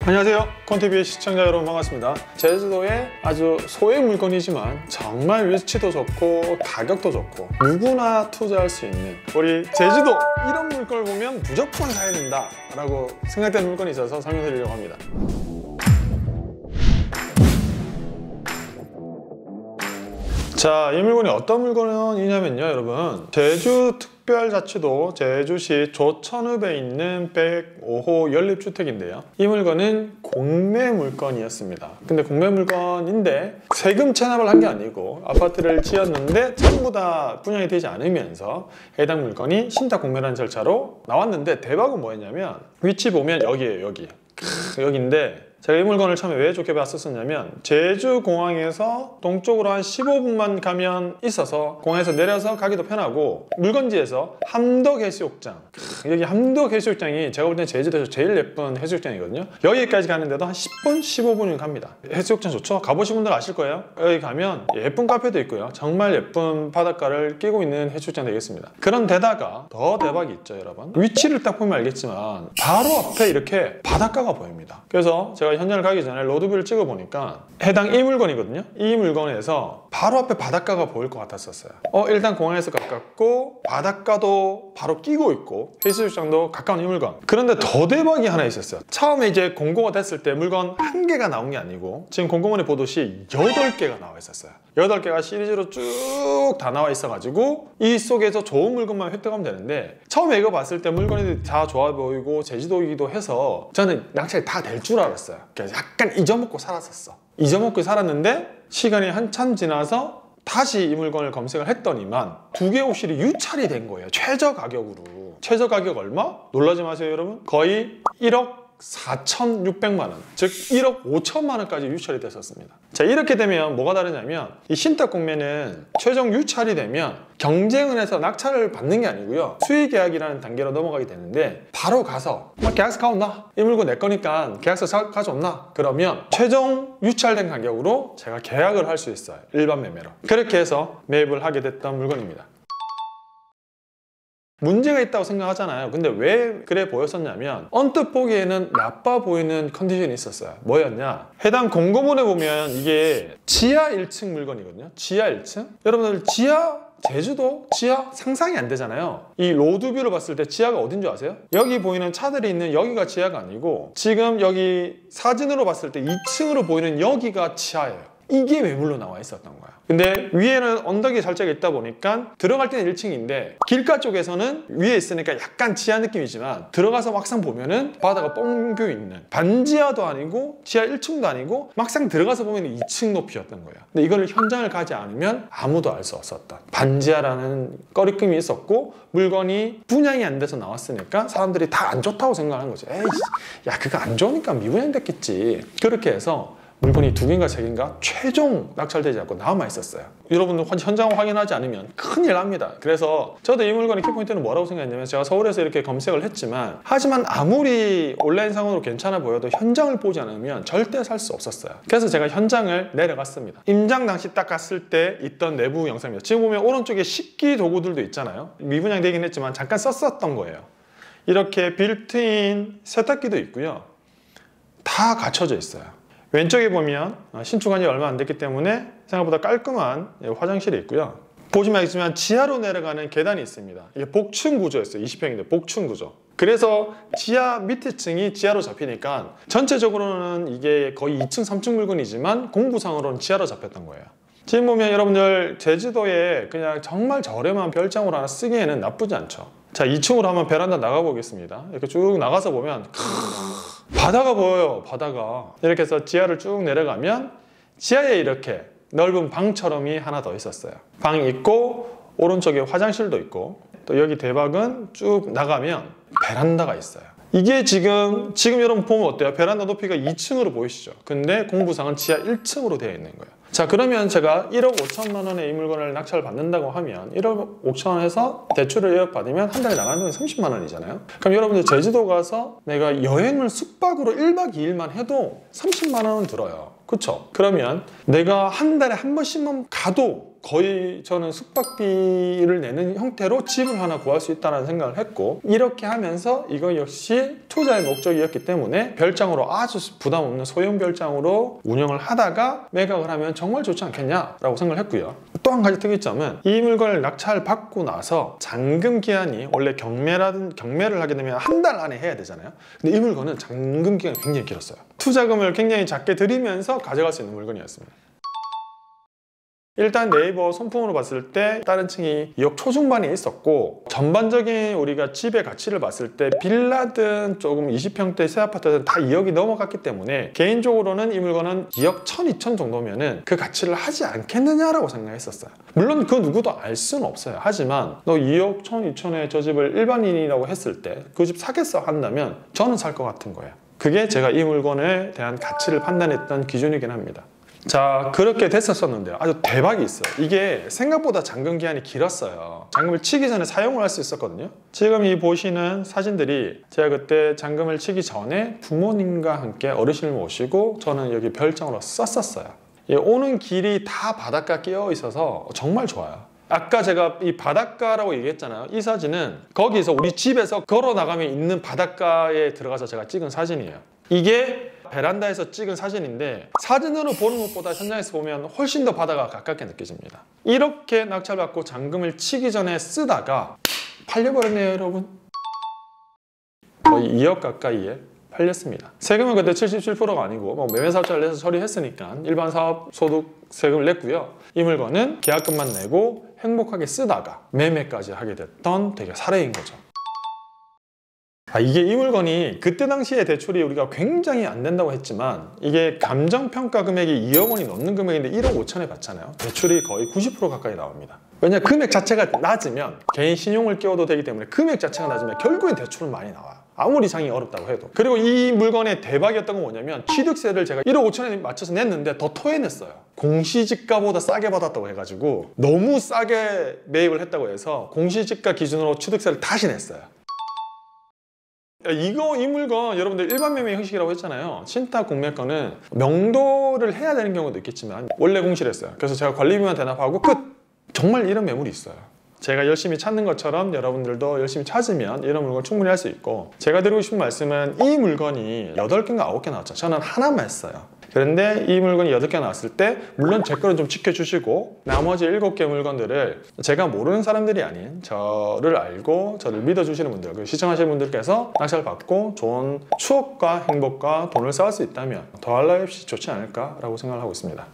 안녕하세요, 콘티비의 시청자 여러분 반갑습니다. 제주도의 아주 소액 물건이지만 정말 위치도 좋고 가격도 좋고 누구나 투자할 수 있는, 우리 제주도 이런 물건을 보면 무조건 사야 된다 라고 생각되는 물건이 있어서 설명해 드리려고 합니다. 자, 이 물건이 어떤 물건이냐면요, 여러분, 제주특별자치도 제주시 조천읍에 있는 105호 연립주택인데요, 이 물건은 공매 물건이었습니다. 근데 공매 물건인데 세금 체납을 한 게 아니고 아파트를 지었는데 전부 다 분양이 되지 않으면서 해당 물건이 신탁 공매라는 절차로 나왔는데, 대박은 뭐였냐면 위치 보면 여기에요. 여기인데 제가 이 물건을 처음에 왜 좋게 봤었냐면, 제주공항에서 동쪽으로 한 15분만 가면 있어서 공항에서 내려서 가기도 편하고, 물건지에서 함덕해수욕장, 여기 함덕해수욕장이 제가 볼 때는 제주도에서 제일 예쁜 해수욕장이거든요. 여기까지 가는데도 한 10분, 15분이면 갑니다. 해수욕장 좋죠? 가보신 분들 아실 거예요. 여기 가면 예쁜 카페도 있고요, 정말 예쁜 바닷가를 끼고 있는 해수욕장 되겠습니다. 그런데다가 더 대박이 있죠, 여러분. 위치를 딱 보면 알겠지만 바로 앞에 이렇게 바닷가가 보입니다. 그래서 제가 현장을 가기 전에 로드뷰를 찍어보니까 해당 이 물건이거든요. 이 물건에서 바로 앞에 바닷가가 보일 것 같았었어요. 일단 공항에서 가깝고 바닷가도 바로 끼고 있고 해수욕장도 가까운 이 물건. 그런데 더 대박이 하나 있었어요. 처음에 이제 공고가 됐을 때 물건 한 개가 나온 게 아니고 지금 공공원에 보듯이 8개가 나와 있었어요. 8개가 시리즈로 쭉 다 나와 있어가지고 이 속에서 좋은 물건만 획득하면 되는데, 처음에 이거 봤을 때 물건이 다 좋아 보이고 제주도이기도 해서 저는 낚시를 다 될 줄 알았어요. 그래서 약간 잊어먹고 살았었어. 잊어먹고 살았는데 시간이 한참 지나서 다시 이 물건을 검색을 했더니만 2개 옵실이 유찰이 된 거예요. 최저 가격으로. 최저 가격 얼마? 놀라지 마세요, 여러분. 거의 1억 4,600만 원, 즉 1억 5천만 원까지 유찰이 됐었습니다. 자, 이렇게 되면 뭐가 다르냐면, 이 신탁 공매는 최종 유찰이 되면 경쟁을 해서 낙찰을 받는 게 아니고요, 수의 계약이라는 단계로 넘어가게 되는데, 바로 가서 계약서 가온나? 이 물건 내 거니까 계약서 가져온나? 그러면 최종 유찰된 가격으로 제가 계약을 할 수 있어요, 일반 매매로. 그렇게 해서 매입을 하게 됐던 물건입니다. 문제가 있다고 생각하잖아요. 근데 왜 그래 보였었냐면, 언뜻 보기에는 나빠 보이는 컨디션이 있었어요. 뭐였냐? 해당 공고문에 보면 이게 지하 1층 물건이거든요. 지하 1층? 여러분들 제주도 지하 상상이 안 되잖아요. 이 로드뷰를 봤을 때 지하가 어딘 줄 아세요? 여기 보이는 차들이 있는 여기가 지하가 아니고, 지금 여기 사진으로 봤을 때 2층으로 보이는 여기가 지하예요. 이게 외물로 나와 있었던 거야. 근데 위에는 언덕이 살짝 있다 보니까 들어갈 때는 1층인데 길가 쪽에서는 위에 있으니까 약간 지하 느낌이지만, 들어가서 막상 보면은 바다가 뻥겨 있는, 반지하도 아니고 지하 1층도 아니고 막상 들어가서 보면 2층 높이였던 거예요. 근데 이걸 현장을 가지 않으면 아무도 알 수 없었던 반지하라는 꺼리낌이 있었고, 물건이 분양이 안 돼서 나왔으니까 사람들이 다 안 좋다고 생각하는 거죠. 에이, 야, 그거 안 좋으니까 미분양 됐겠지. 그렇게 해서 물건이 2개인가 3개인가 최종 낙찰되지 않고 남아 있었어요. 여러분들 현장 확인하지 않으면 큰일 납니다. 그래서 저도 이 물건의 키포인트는 뭐라고 생각했냐면, 제가 서울에서 이렇게 검색을 했지만, 하지만 아무리 온라인상으로 괜찮아 보여도 현장을 보지 않으면 절대 살 수 없었어요. 그래서 제가 현장을 내려갔습니다. 임장 당시 딱 갔을 때 있던 내부 영상입니다. 지금 보면 오른쪽에 식기 도구들도 있잖아요. 미분양 되긴 했지만 잠깐 썼었던 거예요. 이렇게 빌트인 세탁기도 있고요, 다 갖춰져 있어요. 왼쪽에 보면 신축한 지 얼마 안 됐기 때문에 생각보다 깔끔한 화장실이 있고요. 보시면 알겠지만 지하로 내려가는 계단이 있습니다. 이게 복층 구조였어요. 20평인데 복층 구조. 그래서 지하 밑에 층이 지하로 잡히니까 전체적으로는 이게 거의 2층, 3층 물건이지만 공부상으로는 지하로 잡혔던 거예요. 지금 보면 여러분들 제주도에 그냥 정말 저렴한 별장으로 하나 쓰기에는 나쁘지 않죠. 자, 2층으로 한번 베란다 나가보겠습니다. 이렇게 쭉 나가서 보면 바다가 보여요. 바다가. 이렇게 해서 지하를 쭉 내려가면 지하에 이렇게 넓은 방처럼이 하나 더 있었어요. 방이 있고 오른쪽에 화장실도 있고, 또 여기 대박은 쭉 나가면 베란다가 있어요. 이게 지금 여러분 보면 어때요? 베란다 높이가 2층으로 보이시죠? 근데 공부상은 지하 1층으로 되어 있는 거예요. 자, 그러면 제가 1억 5천만 원의 이 물건을 낙찰을 받는다고 하면 1억 5천 원에서 대출을 예약받으면 한 달에 나가는 돈이 30만 원이잖아요. 그럼 여러분들 제주도 가서 내가 여행을 숙박으로 1박 2일만 해도 30만 원은 들어요. 그쵸? 그러면 내가 한 달에 한 번씩만 가도 거의 저는 숙박비를 내는 형태로 집을 하나 구할 수 있다는 생각을 했고, 이렇게 하면서 이거 역시 투자의 목적이었기 때문에 별장으로 아주 부담 없는 소형 별장으로 운영을 하다가 매각을 하면 정말 좋지 않겠냐라고 생각을 했고요. 또 한 가지 특이점은 이 물건을 낙찰 받고 나서 잔금 기한이 원래 경매를 하게 되면 한 달 안에 해야 되잖아요. 근데 이 물건은 잔금 기간이 굉장히 길었어요. 투자금을 굉장히 작게 들이면서 가져갈 수 있는 물건이었습니다. 일단 네이버 손품으로 봤을 때 다른 층이 2억 초중반에 있었고, 전반적인 우리가 집의 가치를 봤을 때 빌라든 조금 20평대 새 아파트든 다 2억이 넘어갔기 때문에 개인적으로는 이 물건은 2억 1천, 2천 정도면은 그 가치를 하지 않겠느냐라고 생각했었어요. 물론 그 누구도 알 수는 없어요. 하지만 너 2억 1천, 2천에 저 집을 일반인이라고 했을 때 그 집 사겠어 한다면 저는 살 것 같은 거예요. 그게 제가 이 물건에 대한 가치를 판단했던 기준이긴 합니다. 자, 그렇게 됐었는데요. 아주 대박이 있어요. 이게 생각보다 잔금 기한이 길었어요. 잔금을 치기 전에 사용을 할 수 있었거든요. 지금 이 보시는 사진들이 제가 그때 잔금을 치기 전에 부모님과 함께 어르신을 모시고 저는 여기 별장으로 썼었어요. 오는 길이 다 바닷가 끼어 있어서 정말 좋아요. 아까 제가 이 바닷가라고 얘기했잖아요. 이 사진은 거기서 우리 집에서 걸어 나가면 있는 바닷가에 들어가서 제가 찍은 사진이에요. 이게 베란다에서 찍은 사진인데 사진으로 보는 것보다 현장에서 보면 훨씬 더 바다가 가깝게 느껴집니다. 이렇게 낙찰받고 잔금을 치기 전에 쓰다가 팔려버렸네요, 여러분. 거의 2억 가까이에 팔렸습니다. 세금은 그때 77%가 아니고 뭐 매매사업자를 내서 처리했으니까 일반 사업 소득 세금을 냈고요. 이 물건은 계약금만 내고 행복하게 쓰다가 매매까지 하게 됐던 되게 사례인 거죠. 이게 이 물건이 그때 당시에 대출이 우리가 굉장히 안 된다고 했지만 이게 감정평가 금액이 2억 원이 넘는 금액인데 1억 5천에 받잖아요. 대출이 거의 90% 가까이 나옵니다. 왜냐하면 금액 자체가 낮으면 개인 신용을 끼워도 되기 때문에 금액 자체가 낮으면 결국엔 대출은 많이 나와요. 아무리 상이 어렵다고 해도. 그리고 이 물건의 대박이었던 건 뭐냐면 취득세를 제가 1억 5천에 맞춰서 냈는데 더 토해냈어요. 공시지가보다 싸게 받았다고 해가지고 너무 싸게 매입을 했다고 해서 공시지가 기준으로 취득세를 다시 냈어요. 이 물건 여러분들 일반 매매 형식이라고 했잖아요. 신탁 공매권은 명도를 해야 되는 경우도 있겠지만 원래 공시를 했어요. 그래서 제가 관리비만 대납하고 끝! 정말 이런 매물이 있어요. 제가 열심히 찾는 것처럼 여러분들도 열심히 찾으면 이런 물건 충분히 할 수 있고, 제가 드리고 싶은 말씀은 이 물건이 8개인가 9개 나왔죠. 저는 하나만 했어요. 그런데 이 물건이 8개 나왔을 때 물론 제 거는 좀 지켜주시고 나머지 7개 물건들을 제가 모르는 사람들이 아닌 저를 알고 저를 믿어주시는 분들, 시청하시는 분들께서 낙찰을 받고 좋은 추억과 행복과 돈을 쌓을 수 있다면 더할 나위 없이 좋지 않을까라고 생각을 하고 있습니다.